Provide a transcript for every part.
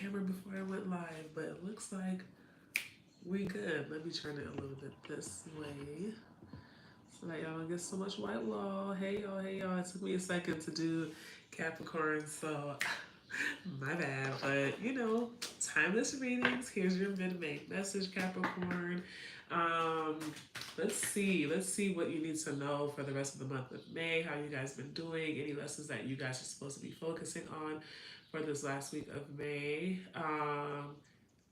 camera before I went live, but it looks like we good. Let me turn it a little bit this way so that y'all don't get so much white wall. Hey y'all, hey y'all. It took me a second to do Capricorn, so my bad. But timeless readings. Here's your mid-May message, Capricorn. Um, let's see what you need to know for the rest of the month of May. How you guys been doing? Any lessons that you guys are supposed to be focusing on for this last week of May?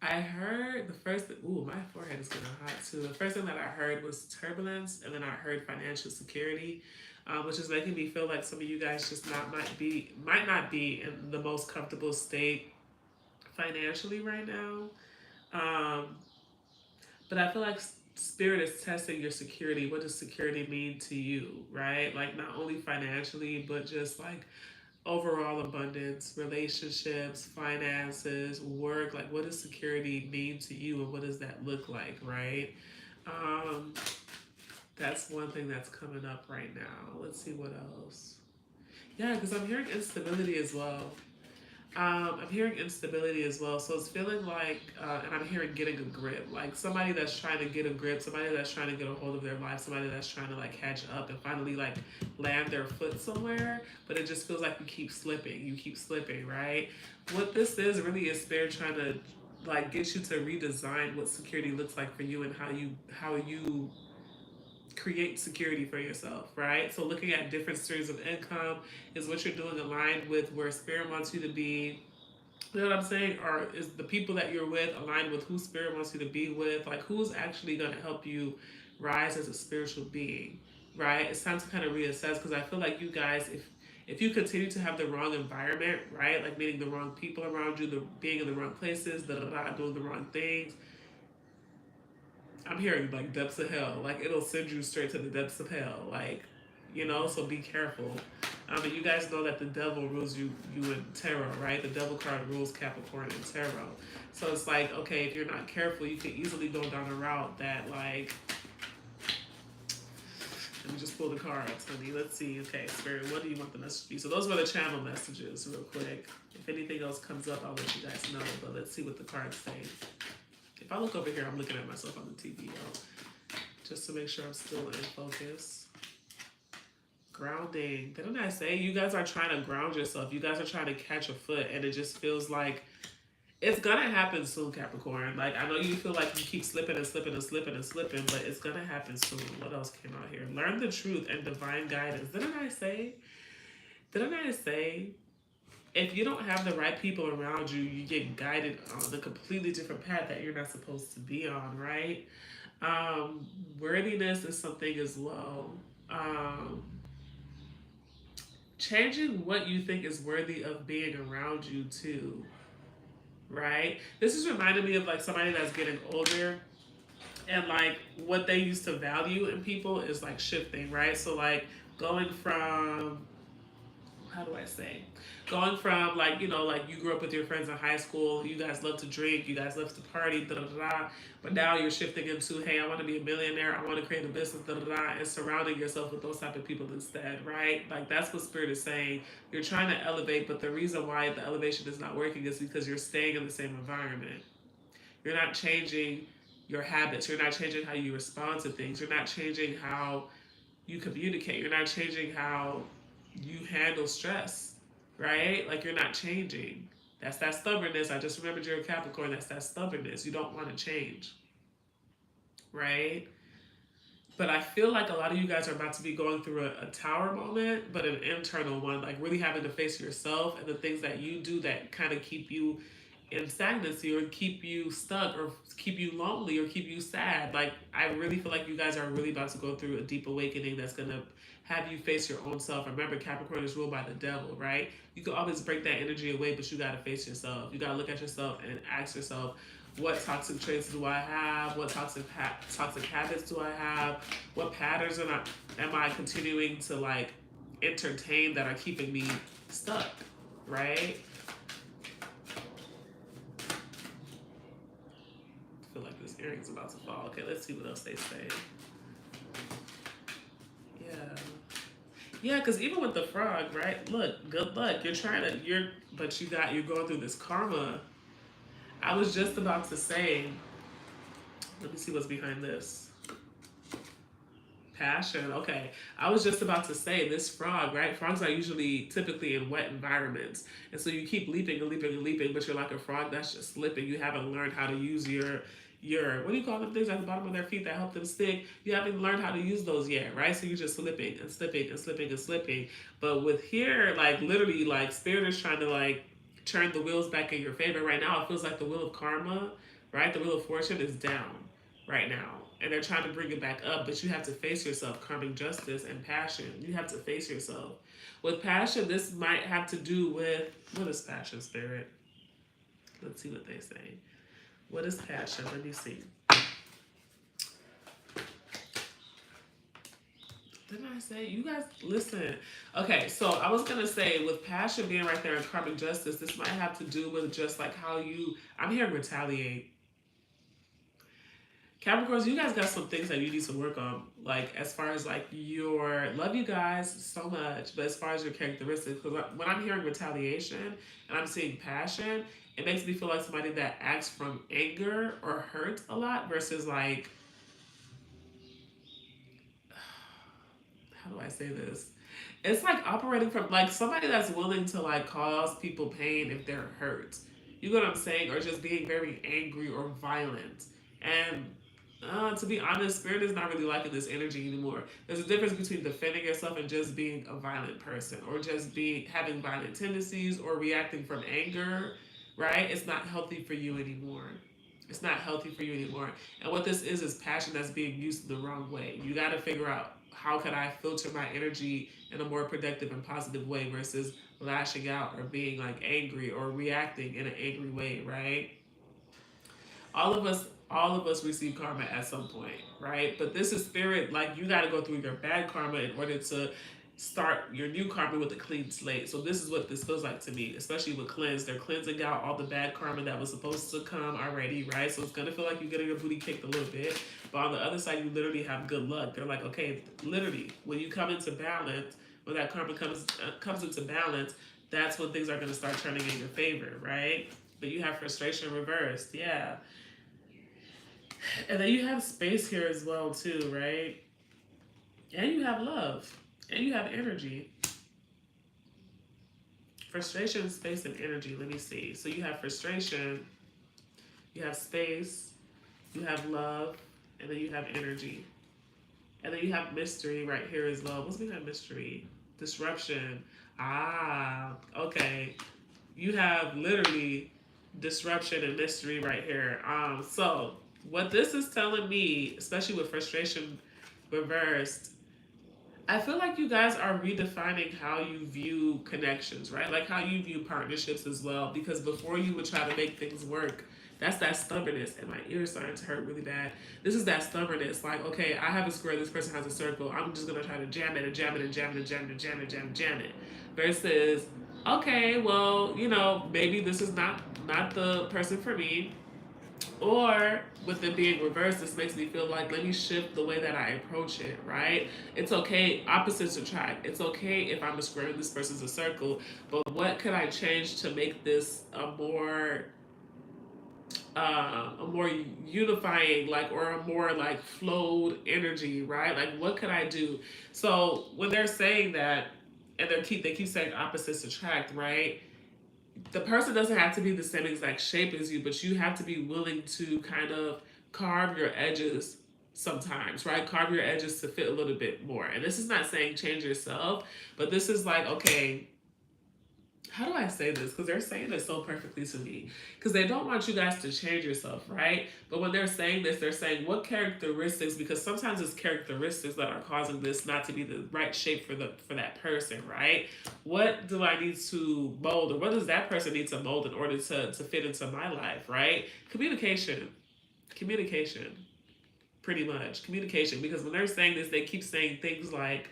I heard the first. Ooh, my forehead is getting hot too. The first thing that I heard was turbulence, and then I heard financial security, which is making me feel like some of you guys just might not be in the most comfortable state financially right now. Um, but I feel like spirit is testing your security. What does security mean to you, right? Like not only financially, but just like overall abundance, relationships, finances, work. Like, what does security mean to you, and what does that look like, right? Um, that's one thing that's coming up right now. Let's see what else. Yeah, because I'm hearing instability as well. I'm hearing instability as well. So it's feeling like, and I'm hearing getting a grip, like somebody that's trying to get a grip, somebody that's trying to get a hold of their life, somebody that's trying to like catch up and finally like land their foot somewhere. But it just feels like you keep slipping. You keep slipping, right? What this is really is spirit trying to like get you to redesign what security looks like for you and how you create security for yourself, right? So looking at different streams of income is what you're doing aligned with where spirit wants you to be. You know what I'm saying? Or is the people that you're with aligned with who spirit wants you to be with? Like who's actually going to help you rise as a spiritual being, right? It's time to kind of reassess because I feel like you guys, if you continue to have the wrong environment, right? Like meeting the wrong people around you, the being in the wrong places, doing the wrong things, I'm hearing like depths of hell. Like it'll send you straight to the depths of hell. Like, so be careful. And you guys know that the devil rules you in tarot, right? The devil card rules Capricorn in tarot. So it's like, okay, if you're not careful, you can easily go down a route that like let me just pull the cards, honey. Let's see. Okay, Spirit, what do you want the message to be? So those were the channel messages, real quick. If anything else comes up, I'll let you guys know. But let's see what the cards say. If I look over here, I'm looking at myself on the TV, just to make sure I'm still in focus. Grounding. Didn't I say you guys are trying to ground yourself? You guys are trying to catch a foot, and it just feels like it's gonna happen soon, Capricorn. Like I know you feel like you keep slipping and slipping and slipping and slipping, but it's gonna happen soon. What else came out here? Learn the truth and divine guidance. Didn't I say? Didn't I say? If you don't have the right people around you, you get guided on a completely different path that you're not supposed to be on, right? Worthiness is something as well. Um, Changing what you think is worthy of being around you too, right? This is reminding me of like somebody that's getting older and like what they used to value in people is like shifting, right? So like going from how do I say? Going from like, like you grew up with your friends in high school, you guys love to drink, you guys love to party, da da da. But now you're shifting into, hey, I want to be a millionaire, I want to create a business, da da da, and surrounding yourself with those type of people instead, right? Like that's what Spirit is saying. You're trying to elevate, but the reason why the elevation is not working is because you're staying in the same environment. You're not changing your habits. You're not changing how you respond to things. You're not changing how you communicate. You're not changing how you handle stress, right? Like you're not changing. That's that stubbornness. I just remembered you're a Capricorn. That's that stubbornness. You don't want to change, right? But I feel like a lot of you guys are about to be going through a tower moment, but an internal one, like really having to face yourself and the things that you do that kind of keep you in stagnancy or keep you stuck or keep you lonely or keep you sad. Like I really feel like you guys are really about to go through a deep awakening that's gonna have you face your own self. Remember, Capricorn is ruled by the devil, right? You can always break that energy away, but you gotta face yourself. You gotta look at yourself and ask yourself, what toxic traits do I have? What toxic habits do I have? What patterns am I continuing to like entertain that are keeping me stuck, right? I feel like this earring's about to fall. Okay, let's see what else they say. Yeah. Yeah, because even with the frog, right? Look, good luck. But you're going through this karma. I was just about to say, let me see what's behind this. Passion. Okay. I was just about to say this frog, right? Frogs are usually typically in wet environments. And so you keep leaping and leaping and leaping, but you're like a frog that's just slipping. You haven't learned how to use your what do you call them things at the bottom of their feet that help them stick? You haven't learned how to use those yet, right? So you're just slipping and slipping and slipping and slipping. But with here, like literally like spirit is trying to like turn the wheels back in your favor. Right now it feels like the wheel of karma, right? The wheel of fortune is down right now. And they're trying to bring it back up, but you have to face yourself, karmic justice and passion. You have to face yourself. With passion, this might have to do with what is passion, spirit? Let's see what they say. What is passion? Let me see. Didn't I say? You guys, listen. Okay, so I was going to say with passion being right there in karmic justice, this might have to do with just like how you, I'm hearing retaliate. Capricorns, you guys got some things that you need to work on. Like as far as like your love you guys so much, but as far as your characteristics, because when I'm hearing retaliation and I'm seeing passion, it makes me feel like somebody that acts from anger or hurt a lot versus like how do I say this? It's like operating from like somebody that's willing to like cause people pain if they're hurt. You know what I'm saying? Or just being very angry or violent. And to be honest, spirit is not really liking this energy anymore. There's a difference between defending yourself and just being a violent person, or just being having violent tendencies, or reacting from anger. Right? It's not healthy for you anymore. It's not healthy for you anymore. And what this is passion that's being used the wrong way. You got to figure out how can I filter my energy in a more productive and positive way versus lashing out or being like angry or reacting in an angry way, right? All of us receive karma at some point, right? But this is spirit, like you got to go through your bad karma in order to start your new karma with a clean slate. So this is what this feels like to me, especially with cleanse. They're cleansing out all the bad karma that was supposed to come already, right? So it's gonna feel like you're getting your booty kicked a little bit, but on the other side, you literally have good luck. They're like, okay, literally, when you come into balance, when that karma comes into balance, that's when things are gonna start turning in your favor, right? But you have frustration reversed, yeah. And then you have space here as well too, right? And you have love. And you have energy. Frustration, space, and energy. Let me see. So you have frustration, you have space, you have love, and then you have energy. And then you have mystery right here as well. What's behind mystery? Disruption. Ah, okay. You have literally disruption and mystery right here. So what this is telling me, especially with frustration reversed, I feel like you guys are redefining how you view connections, right? Like how you view partnerships as well. Because before you would try to make things work, that's that stubbornness. And my ears starting to hurt really bad. This is that stubbornness. Like, okay, I have a square, this person has a circle. I'm just gonna try to jam it and jam it and jam it and jam it and jam it and jam it and jam it. Versus, okay, well, maybe this is not the person for me. Or with it being reversed, this makes me feel like let me shift the way that I approach it, right? It's okay, opposites attract. It's okay if I'm a square and this person's a circle, but what could I change to make this a more unifying, like, or a more like flowed energy, right? Like, what could I do? So when they're saying that, and they keep saying opposites attract, right? The person doesn't have to be the same exact shape as you, but you have to be willing to kind of carve your edges sometimes, right? Carve your edges to fit a little bit more. And this is not saying change yourself, but this is like, okay, how do I say this? Because they're saying it so perfectly to me. Because they don't want you guys to change yourself, right? But when they're saying this, they're saying what characteristics, because sometimes it's characteristics that are causing this not to be the right shape for that person, right? What do I need to mold, or what does that person need to mold in order to fit into my life, right? Communication, pretty much. Communication. Because when they're saying this, they keep saying things like,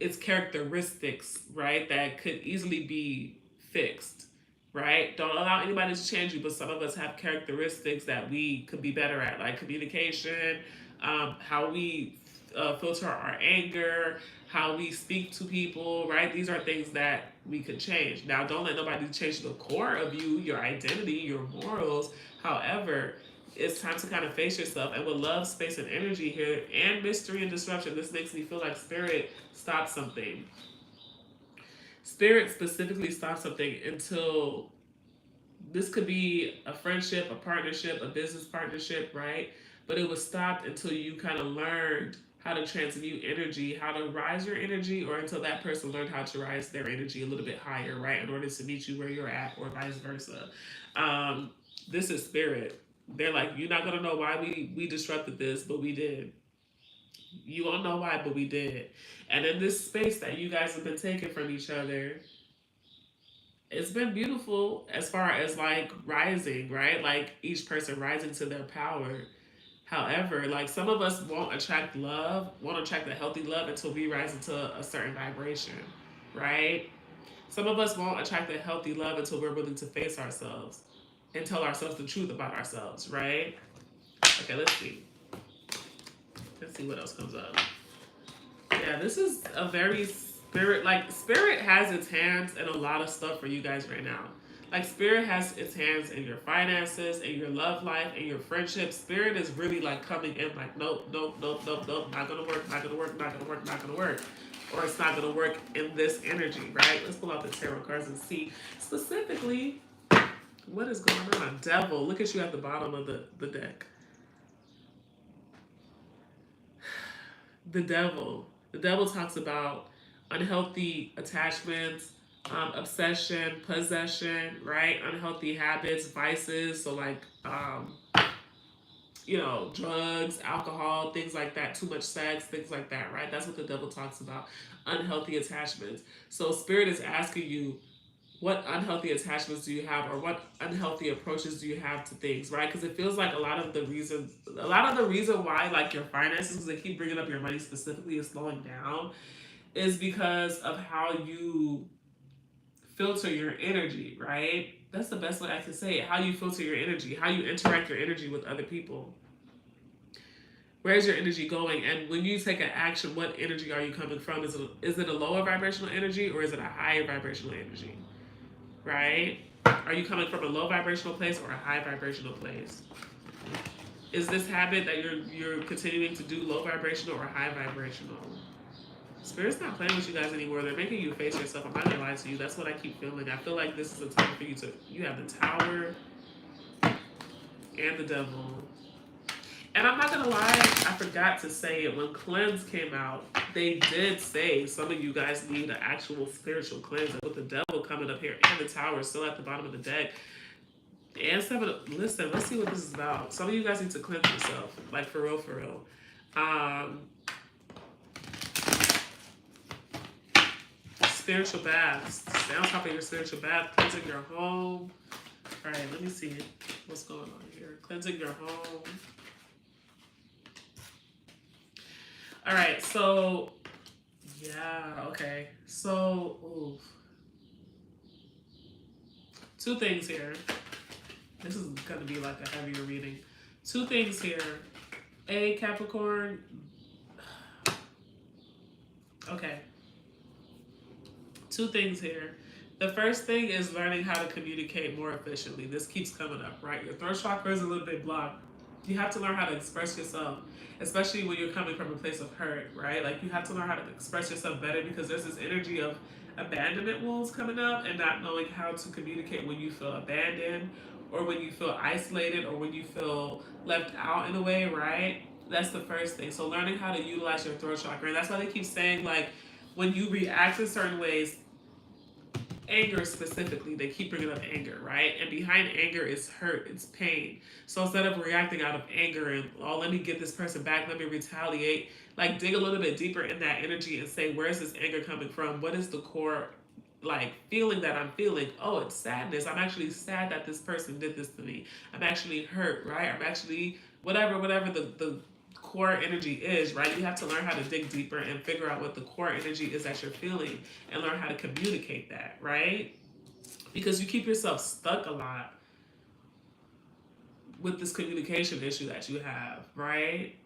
it's characteristics, right, that could easily be fixed, right? Don't allow anybody to change you, but some of us have characteristics that we could be better at, like communication, how we filter our anger, how we speak to people, right? These are things that we could change. Now, don't let nobody change the core of you, your identity, your morals, However, it's time to kind of face yourself. And with love, space, and energy here, and mystery and disruption, this makes me feel like Spirit stopped something. Spirit specifically stopped something until this could be a friendship, a partnership, a business partnership, right? But it was stopped until you kind of learned how to transmute energy, how to rise your energy, or until that person learned how to rise their energy a little bit higher, right? In order to meet you where you're at, or vice versa. Um, this is spirit. They're like, you're not gonna know why we disrupted this, but we did. You won't know why, but we did. And in this space that you guys have been taking from each other, it's been beautiful as far as like rising, right? Like each person rising to their power. However, like some of us won't attract love, won't attract a healthy love until we rise into a certain vibration, right? Some of us won't attract a healthy love until we're willing to face ourselves and tell ourselves the truth about ourselves, right? Okay, let's see. Let's see what else comes up. Yeah, this is a very spirit, like spirit has its hands in a lot of stuff for you guys right now. Like spirit has its hands in your finances, in your love life, in your friendships. Spirit is really like coming in like, nope, nope, nope, nope, nope, not gonna work, not gonna work, not gonna work, not gonna work. Or it's not gonna work in this energy, right? Let's pull out the tarot cards and see specifically what is going on. Devil, look at you at the bottom of the deck. The devil. The devil talks about unhealthy attachments, obsession, possession, right? Unhealthy habits, vices. So, like, drugs, alcohol, things like that, too much sex, things like that, right? That's what the devil talks about. Unhealthy attachments. So, Spirit is asking you, what unhealthy attachments do you have, or what unhealthy approaches do you have to things, right? Because it feels like a lot of the reason why like your finances, because they keep bringing up your money specifically, is slowing down, is because of how you filter your energy, right? That's the best way I can say it. How you filter your energy, how you interact your energy with other people. Where's your energy going? And when you take an action, what energy are you coming from? Is it a lower vibrational energy, or is it a higher vibrational energy? Right? Are you coming from a low vibrational place or a high vibrational place? Is this habit that you're continuing to do low vibrational or high vibrational? Spirit's not playing with you guys anymore. They're making you face yourself. I'm not gonna lie to you. That's what I keep feeling. I feel like this is a time for you to. You have the Tower and the Devil. And I'm not gonna lie, I forgot to say it. When Cleanse came out, they did say some of you guys need an actual spiritual cleanse. With the Devil coming up here and the Tower still at the bottom of the deck. And listen, let's see what this is about. Some of you guys need to cleanse yourself. Like for real, for real. Spiritual baths. Stay on top of your spiritual bath. Cleansing your home. Alright, let me see what's going on here. Cleansing your home. All right, so yeah, okay. So, two things here. This is gonna be like a heavier reading. Two things here. Capricorn. Okay. Two things here. The first thing is learning how to communicate more efficiently. This keeps coming up, right? Your throat chakra is a little bit blocked. You have to learn how to express yourself, especially when you're coming from a place of hurt, right? Like you have to learn how to express yourself better, because there's this energy of abandonment wounds coming up, and not knowing how to communicate when you feel abandoned, or when you feel isolated, or when you feel left out in a way, right? That's the first thing. So learning how to utilize your throat chakra. And that's why they keep saying, like, when you react in certain ways, anger specifically, they keep bringing up anger, right? And behind anger is hurt, it's pain. So instead of reacting out of anger and, oh, let me get this person back, let me retaliate, like dig a little bit deeper in that energy and say, where's this anger coming from? What is the core like feeling that I'm feeling? Oh, it's sadness. I'm actually sad that this person did this to me. I'm actually hurt, right? I'm actually whatever the core energy is, right? You have to learn how to dig deeper and figure out what the core energy is that you're feeling, and learn how to communicate that, right? Because you keep yourself stuck a lot with this communication issue that you have, right?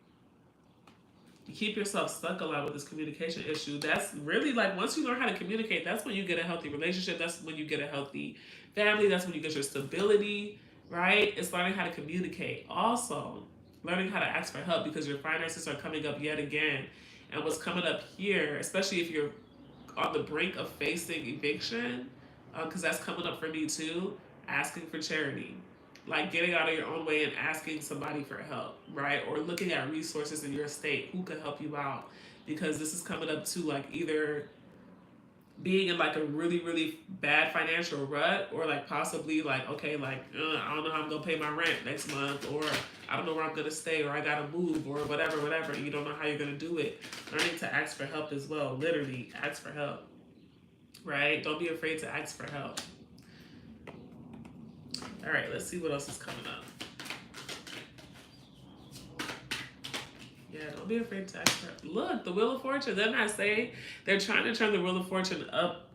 You keep yourself stuck a lot with this communication issue. That's really like, once you learn how to communicate, that's when you get a healthy relationship. That's when you get a healthy family. That's when you get your stability, right? It's learning how to communicate. Also, learning how to ask for help because your finances are coming up yet again. And what's coming up here, especially if you're on the brink of facing eviction, because that's coming up for me too, asking for charity. Like getting out of your own way and asking somebody for help, right? Or looking at resources in your state who can help you out. Because this is coming up to like either being in like a really really bad financial rut, or like possibly like, okay, like I don't know how I'm gonna pay my rent next month, or I don't know where I'm gonna stay, or I gotta move, or whatever. You don't know how you're gonna do it. Learning to ask for help as well. Literally ask for help, right? Don't be afraid to ask for help. All right, let's see what else is coming up. Yeah, don't be afraid to ask for help. Look, the Wheel of Fortune. They're not saying they're trying to turn the Wheel of Fortune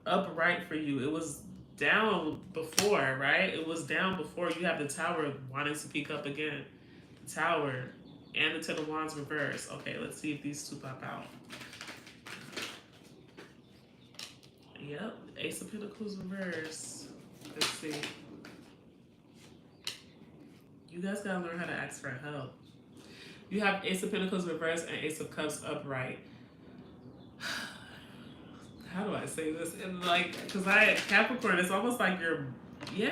upright for you. It was down before, right? It was down before. You have the Tower wanting to peek up again. The Tower and the Ten of Wands reverse. Okay, let's see if these two pop out. Yep, Ace of Pentacles reverse. Let's see. You guys gotta learn how to ask for help. You have Ace of Pentacles reverse and Ace of Cups upright. How do I say this? And like, because Capricorn, it's almost like yeah.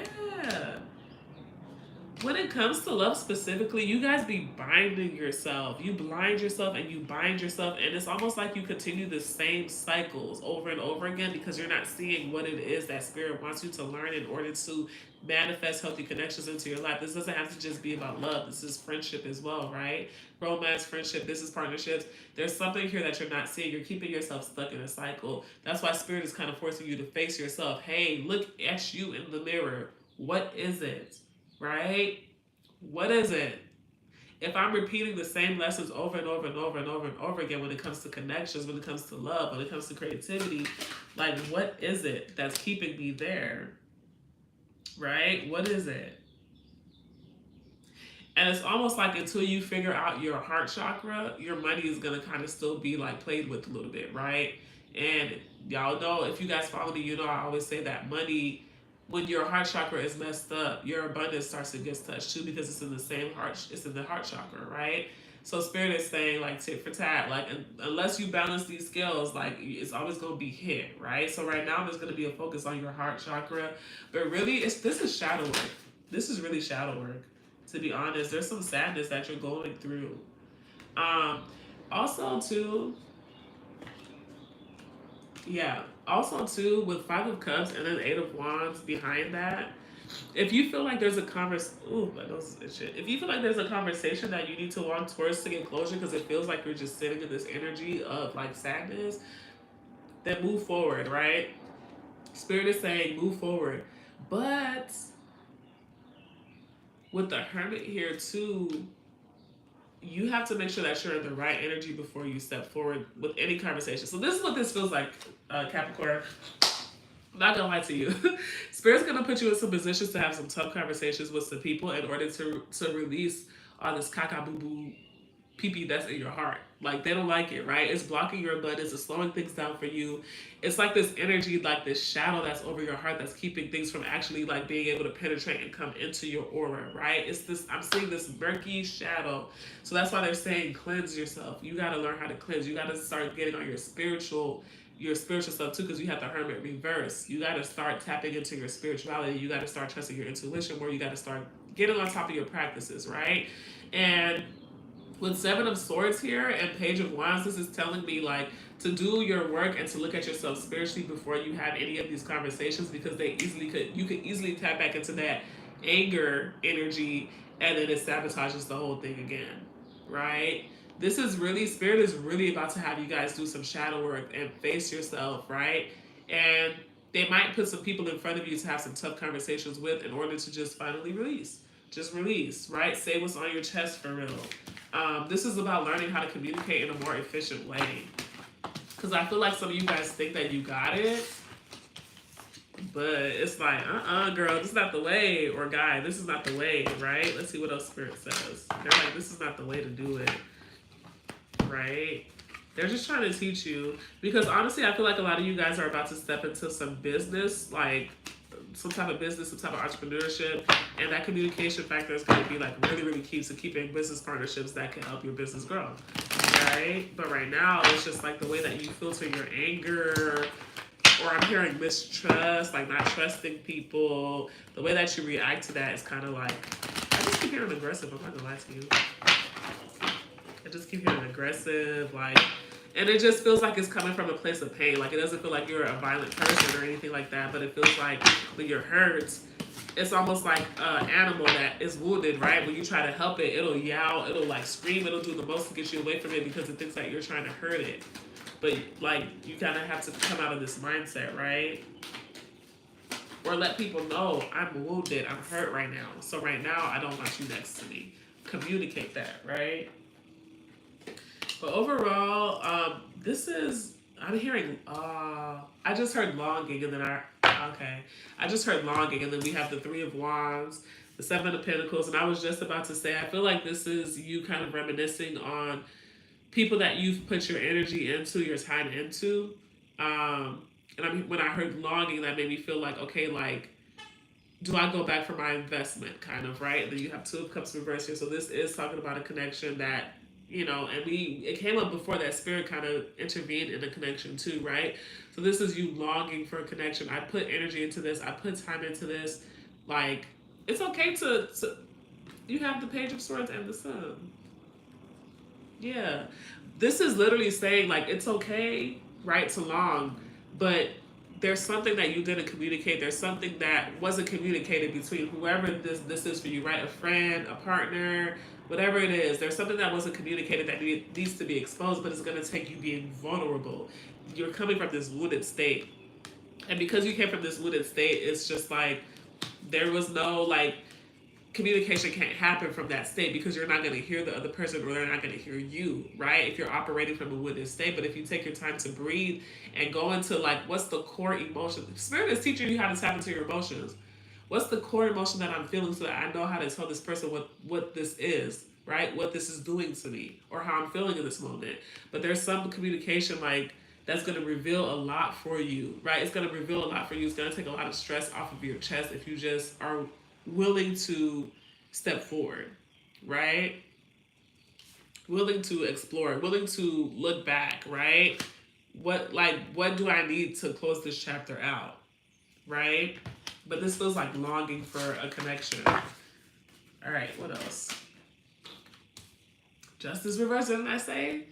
When it comes to love specifically, you guys be binding yourself. You blind yourself and you bind yourself, and it's almost like you continue the same cycles over and over again because you're not seeing what it is that Spirit wants you to learn in order to manifest healthy connections into your life. This doesn't have to just be about love. This is friendship as well, right? Romance, friendship, business partnerships. There's something here that you're not seeing. You're keeping yourself stuck in a cycle. That's why Spirit is kind of forcing you to face yourself. Hey, look at you in the mirror. What is it? Right? What is it? If I'm repeating the same lessons over and over and over and over and over again when it comes to connections, when it comes to love, when it comes to creativity, like what is it that's keeping me there? Right? What is it? And it's almost like until you figure out your heart chakra, your money is going to kind of still be like played with a little bit, right? And y'all know, if you guys follow me, you know I always say that money, when your heart chakra is messed up, your abundance starts to get touched too, because it's in the same heart, it's in the heart chakra, right? So Spirit is saying like tit for tat, like unless you balance these scales, like it's always going to be hit, right? So right now there's going to be a focus on your heart chakra, but really this is shadow work. This is really shadow work. To be honest, there's some sadness that you're going through. Also too, yeah. Also too, with Five of Cups and then Eight of Wands behind that, if you feel like there's a if you feel like there's a conversation that you need to walk towards to get closure because it feels like you're just sitting in this energy of like sadness, then move forward, right? Spirit is saying move forward. But with the Hermit here too, you have to make sure that you're in the right energy before you step forward with any conversation. So this is what this feels like, Capricorn. I'm not gonna lie to you. Spirit's gonna put you in some positions to have some tough conversations with some people in order to release all this caca boo boo pee pee that's in your heart. Like they don't like it, right? It's blocking your abundance, it's slowing things down for you. It's like this energy, like this shadow that's over your heart that's keeping things from actually like being able to penetrate and come into your aura, right? It's this, I'm seeing this murky shadow. So that's why they're saying cleanse yourself. You gotta learn how to cleanse. You gotta start getting on your spiritual stuff too, because you have the Hermit reverse. You got to start tapping into your spirituality. You got to start trusting your intuition more. You got to start getting on top of your practices, right? And with Seven of Swords here and Page of Wands, this is telling me like to do your work and to look at yourself spiritually before you have any of these conversations, because you could easily tap back into that anger energy and then it sabotages the whole thing again, right? This is really, Spirit is really about to have you guys do some shadow work and face yourself, right? And they might put some people in front of you to have some tough conversations with in order to just finally release. Just release, right? Say what's on your chest for real. This is about learning how to communicate in a more efficient way. Because I feel like some of you guys think that you got it, but it's like, girl, this is not the way. Or guy, this is not the way, right? Let's see what else Spirit says. They're like, this is not the way to do it. Right? They're just trying to teach you, because honestly I feel like a lot of you guys are about to step into some business, like some type of business, some type of entrepreneurship, and that communication factor is going to be like really, really key to keeping business partnerships that can help your business grow, right? But right now, it's just like the way that you filter your anger, or I'm hearing mistrust, like not trusting people. The way that you react to that is kind of like, I just keep hearing aggressive. I'm not gonna lie to you. I just keep hearing aggressive, like, and it just feels like it's coming from a place of pain. Like, it doesn't feel like you're a violent person or anything like that, but it feels like when you're hurt, it's almost like an animal that is wounded, right? When you try to help it, it'll yowl, it'll like scream, it'll do the most to get you away from it because it thinks that you're trying to hurt it. But like, you kind of have to come out of this mindset, right? Or let people know, I'm wounded, I'm hurt right now. So right now, I don't want you next to me. Communicate that, right? But overall, this is, I'm hearing, I just heard longing, and then I just heard longing, and then we have the Three of Wands, the Seven of Pentacles, and I was just about to say, I feel like this is you kind of reminiscing on people that you've put your energy into, your time into. And I mean, when I heard longing, that made me feel like, okay, like, do I go back for my investment, kind of, right? And then you have Two of Cups reversed here. So this is talking about a connection that, and it came up before that spirit kind of intervened in the connection too, right? So this is you longing for a connection. I put energy into this. I put time into this. Like, it's okay to you have the Page of Swords and the Sun. Yeah. This is literally saying, like, it's okay, right, to long, but there's something that you didn't communicate. There's something that wasn't communicated between whoever this is for you, right? A friend, a partner, whatever it is. There's something that wasn't communicated that needs to be exposed, but it's going to take you being vulnerable. You're coming from this wounded state. And because you came from this wounded state, it's just like there was no, like, communication can't happen from that state because you're not going to hear the other person, or they're not going to hear you, right? If you're operating from a wounded state. But if you take your time to breathe and go into, like, what's the core emotion? Spirit is teaching you how to tap into your emotions. What's the core emotion that I'm feeling, so that I know how to tell this person what this is, right? What this is doing to me, or how I'm feeling in this moment. But there's some communication, like, that's going to reveal a lot for you, right? It's going to reveal a lot for you. It's going to take a lot of stress off of your chest if you just are willing to step forward, right? Willing to explore, willing to look back, right? What do I need to close this chapter out, right? But this feels like longing for a connection. All right, what else? Justice reversed, didn't I say?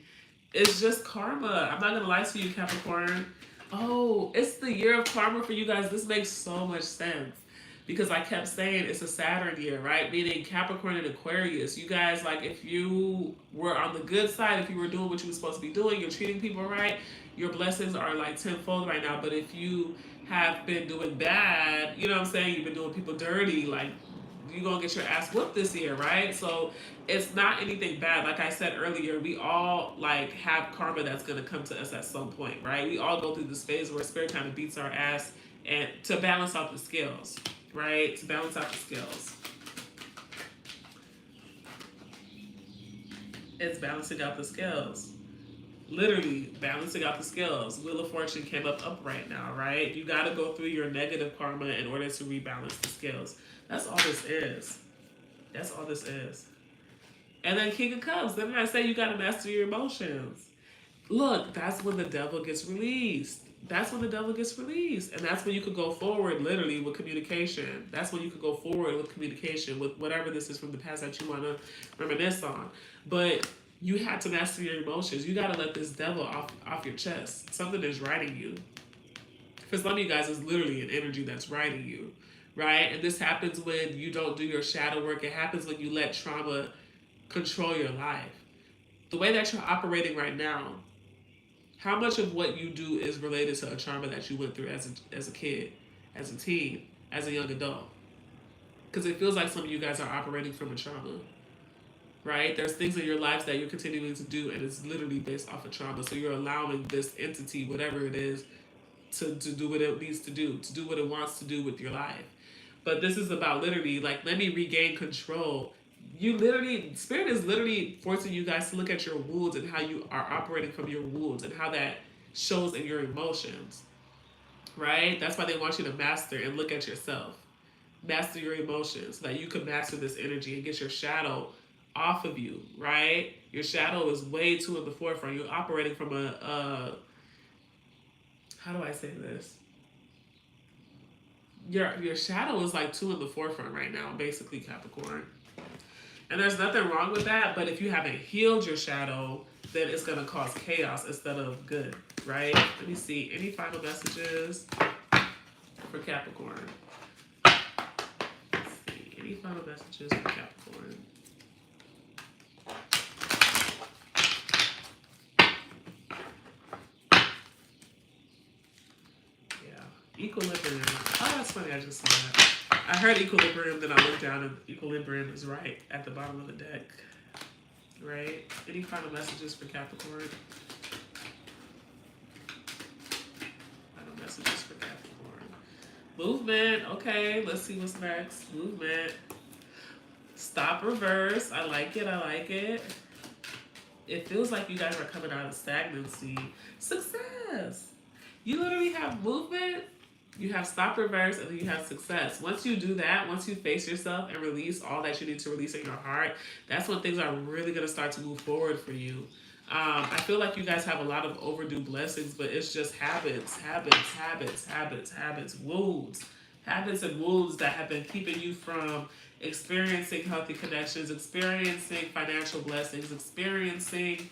It's just karma. I'm not gonna lie to you, Capricorn. Oh, it's the year of karma for you guys. This makes so much sense. Because I kept saying it's a Saturn year, right? Meaning Capricorn and Aquarius. You guys, like, if you were on the good side, if you were doing what you were supposed to be doing, you're treating people right, your blessings are like tenfold right now. But if you have been doing bad, you know what I'm saying? You've been doing people dirty, like, you're going to get your ass whooped this year, right? So it's not anything bad. Like I said earlier, we all, like, have karma that's going to come to us at some point, right? We all go through this phase where spirit kind of beats our ass, and to balance out the scales, right? To balance out the scales. It's balancing out the scales. Literally balancing out the scales. Wheel of Fortune came up right now, right? You got to go through your negative karma in order to rebalance the scales. That's all this is. That's all this is. And then King of Cups. Then I say you got to master your emotions. Look, that's when the devil gets released. That's when the devil gets released. And that's when you could go forward, literally, with communication. That's when you could go forward with communication, with whatever this is from the past that you want to reminisce on. But you have to master your emotions. You got to let this devil off your chest. Something is riding you. For some of you guys, it's literally an energy that's riding you, right? And this happens when you don't do your shadow work. It happens when you let trauma control your life. The way that you're operating right now, how much of what you do is related to a trauma that you went through as a kid, as a teen, as a young adult? Because it feels like some of you guys are operating from a trauma, right? There's things in your lives that you're continuing to do, and it's literally based off of trauma. So you're allowing this entity, whatever it is, to do what it needs to do what it wants to do with your life. But this is about literally, like, let me regain control. Spirit is literally forcing you guys to look at your wounds and how you are operating from your wounds and how that shows in your emotions. right? That's why they want you to master and look at yourself. Master your emotions so that you can master this energy and get your shadow off of you, right? Your shadow is way too in the forefront. You're operating from how do I say this? Your shadow is like too in the forefront right now, basically, Capricorn. And there's nothing wrong with that, but if you haven't healed your shadow, then it's gonna cause chaos instead of good, right? Let me see. Any final messages for Capricorn? Let's see. Any final messages for Capricorn? Yeah. Equilibrium. Oh, that's funny. I just saw that. I heard equilibrium, then I looked down and equilibrium is right at the bottom of the deck. Right? Any final messages for Capricorn? Final messages for Capricorn. Movement. Okay, let's see what's next. Movement. Stop, reverse. I like it. I like it. It feels like you guys are coming out of stagnancy. Success. You literally have movement, you have stop, reverse, and then you have success. Once you do that, once you face yourself and release all that you need to release in your heart, that's when things are really going to start to move forward for you. I feel like you guys have a lot of overdue blessings, but it's just habits, wounds, habits and wounds that have been keeping you from experiencing healthy connections, experiencing financial blessings, experiencing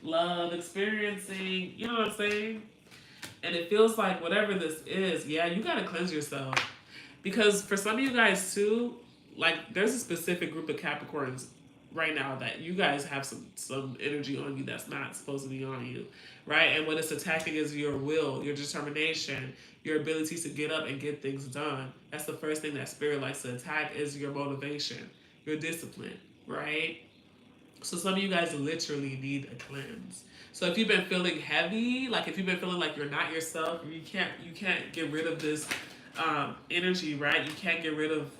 love, experiencing, you know what I'm saying? And it feels like whatever this is, yeah, you gotta cleanse yourself. Because for some of you guys too, like there's a specific group of Capricorns right now that you guys have some energy on you that's not supposed to be on you, right? And what it's attacking is your will, your determination, your ability to get up and get things done. That's the first thing that spirit likes to attack is your motivation, your discipline, right? So some of you guys literally need a cleanse. So if you've been feeling heavy, like if you've been feeling like you're not yourself, you can't get rid of this energy, right? You can't get rid of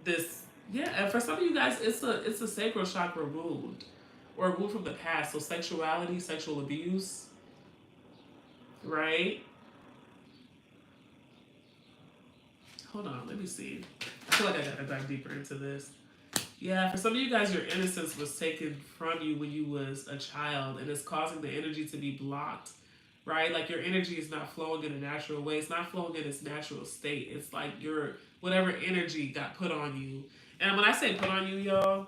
this. Yeah, and for some of you guys, it's a sacral chakra wound or a wound from the past. So sexuality, sexual abuse, right? Hold on, let me see. I feel like I gotta dive deeper into this. Yeah, for some of you guys, your innocence was taken from you when you was a child, and it's causing the energy to be blocked, right? Like your energy is not flowing in a natural way. It's not flowing in its natural state. It's like your whatever energy got put on you. And when I say put on you, y'all,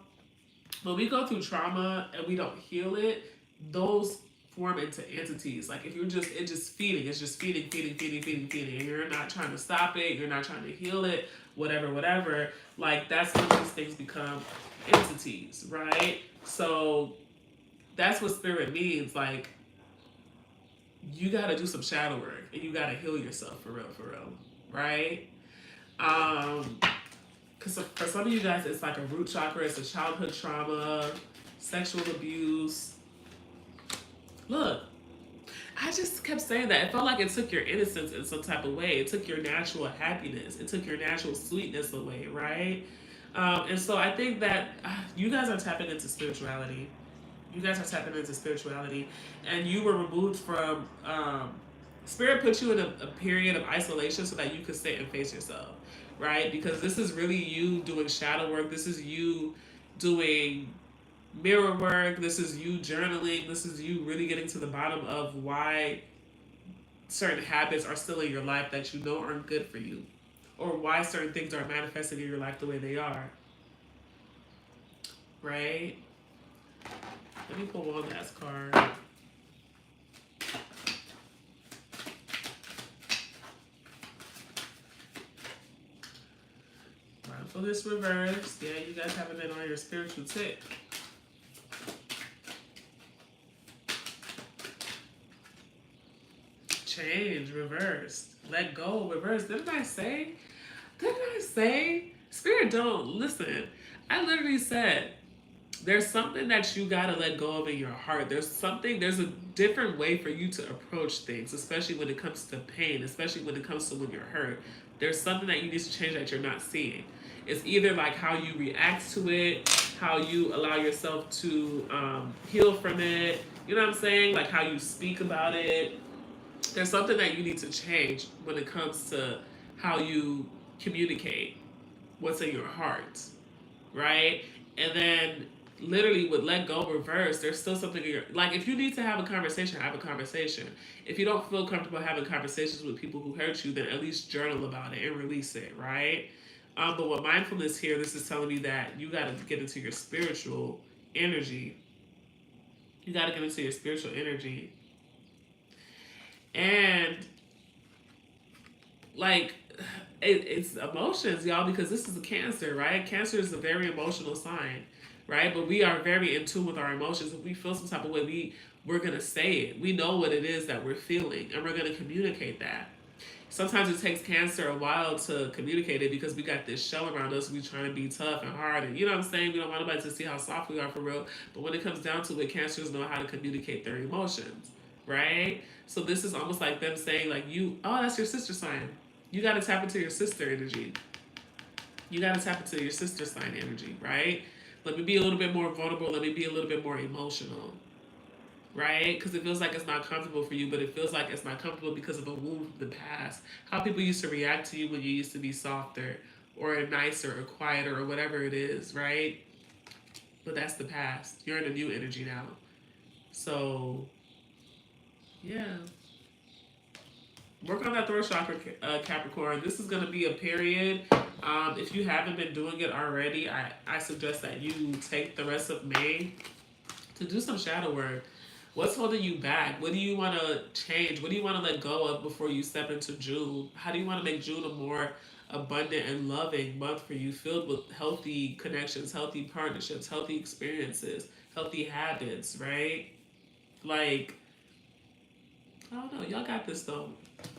when we go through trauma and we don't heal it, those form into entities. Like if you're just it's just feeding, and you're not trying to stop it, you're not trying to heal it, whatever. Like that's when these things become entities, right? So that's what spirit means. Like you got to do some shadow work and you got to heal yourself for real, right? Because for some of you guys, it's like a root chakra, it's a childhood trauma, sexual abuse. Look, I just kept saying that. It felt like it took your innocence in some type of way. It took your natural happiness. It took your natural sweetness away, right? And so I think that you guys are tapping into spirituality. You guys are tapping into spirituality. And you were removed from... Spirit put you in a period of isolation so that you could sit and face yourself, right? Because this is really you doing shadow work. This is you doing mirror work. This is you journaling. This is you really getting to the bottom of why certain habits are still in your life that you know aren't good for you, or why certain things are manifesting in your life the way they are, right? Let me pull one last card. Mindfulness reverse. Yeah, you guys haven't been on your spiritual tip. Change, reversed. Let go, reverse. Didn't I say? Spirit don't. Listen, I literally said, there's something that you gotta let go of in your heart. There's a different way for you to approach things, especially when it comes to pain, especially when it comes to when you're hurt. There's something that you need to change that you're not seeing. It's either like how you react to it, how you allow yourself to heal from it, you know what I'm saying? Like how you speak about it, There's something that you need to change when it comes to how you communicate what's in your heart, right? And then literally with let go reverse, there's still something in your, like, if you need to have a conversation, have a conversation. If you don't feel comfortable having conversations with people who hurt you, then at least journal about it and release it, right? But with mindfulness here, this is telling me that you got to get into your spiritual energy. You got to get into your spiritual energy. And like, it's emotions, y'all, because this is a Cancer, right? Cancer is a very emotional sign, right? But we are very in tune with our emotions. If we feel some type of way, we're gonna say it. We know what it is that we're feeling, and we're gonna communicate that. Sometimes it takes Cancer a while to communicate it because we got this shell around us. We trying to be tough and hard, and you know what I'm saying. We don't want nobody to see how soft we are for real. But when it comes down to it, Cancers know how to communicate their emotions, right? So this is almost like them saying, like, you, oh, that's your sister sign. You got to tap into your sister energy. You got to tap into your sister sign energy, right? Let me be a little bit more vulnerable. Let me be a little bit more emotional, right? Because it feels like it's not comfortable for you, but it feels like it's not comfortable because of a wound from the past. How people used to react to you when you used to be softer or nicer or quieter or whatever it is, right? But that's the past. You're in a new energy now. So, yeah. Work on that throat chakra, Capricorn. This is going to be a period. If you haven't been doing it already, I suggest that you take the rest of May to do some shadow work. What's holding you back? What do you want to change? What do you want to let go of before you step into June? How do you want to make June a more abundant and loving month for you, filled with healthy connections, healthy partnerships, healthy experiences, healthy habits, right? Like, I don't know. Y'all got this though.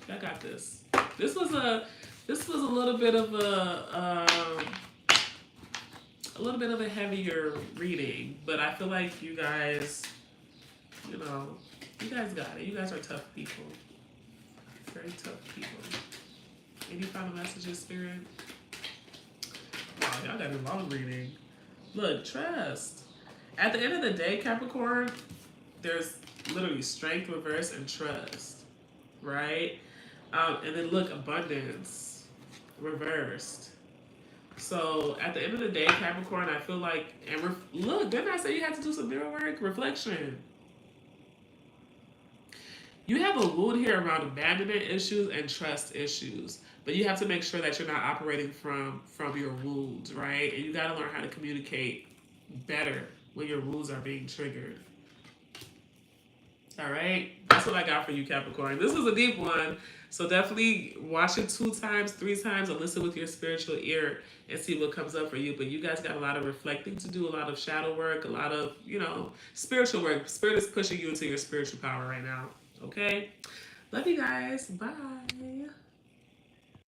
Y'all got this. This was a this was a little bit of a heavier reading, but I feel like you guys, you know, you guys got it. You guys are tough people. Very tough people. Any final messages, Spirit? Wow, y'all got a long reading. Look, trust. At the end of the day, Capricorn, there's literally strength, reverse, and trust, right? And then look, abundance, reversed. So at the end of the day, Capricorn, I feel like, and look, didn't I say you had to do some mirror work? Reflection. You have a wound here around abandonment issues and trust issues, but you have to make sure that you're not operating from your wounds, right? And you got to learn how to communicate better when your wounds are being triggered. All right, that's what I got for you, Capricorn. This was a deep one, so definitely watch it 2 times, 3 times, and listen with your spiritual ear and see what comes up for you. But you guys got a lot of reflecting to do, a lot of shadow work, a lot of, spiritual work. Spirit is pushing you into your spiritual power right now. Okay, love you guys. Bye.